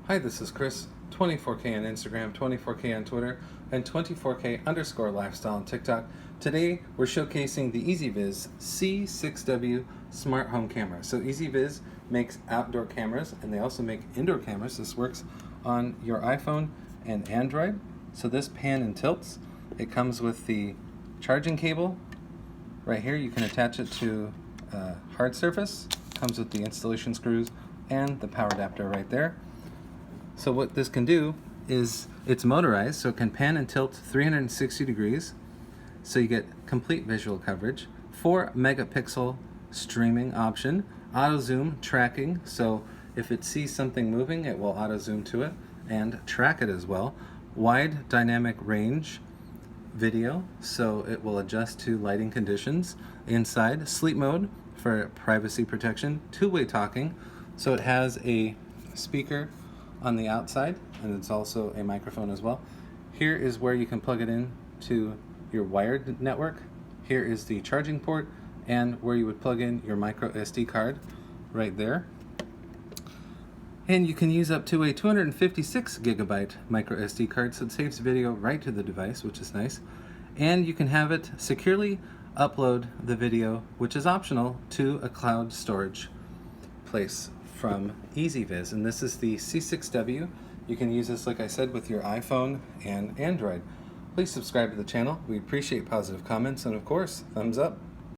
Hi, this is Chris, 24K on Instagram, 24K on Twitter, and 24K_lifestyle on TikTok. Today, we're showcasing the EZVIZ C6W smart home camera. So EZVIZ makes outdoor cameras, and they also make indoor cameras. This works on your iPhone and Android. So this pan and tilts. It comes with the charging cable. Right here, you can attach it to a hard surface. Comes with the installation screws and the power adapter right there. So what this can do is it's motorized, so it can pan and tilt 360 degrees, so you get complete visual coverage. 4 megapixel streaming option, auto zoom tracking, so if it sees something moving, it will auto zoom to it and track it as well. Wide dynamic range video, so it will adjust to lighting conditions inside. Sleep mode for privacy protection. Two-way talking, so it has a speaker on the outside, and it's also a microphone as well. Here is where you can plug it in to your wired network. Here is the charging port and where you would plug in your MicroSD card right there. And you can use up to a 256 gigabyte MicroSD card, so it saves video right to the device, which is nice. And you can have it securely upload the video, which is optional, to a cloud storage place from EZVIZ, and this is the C6W. You can use this, like I said, with your iPhone and Android. Please subscribe to the channel. We appreciate positive comments, and of course, thumbs up.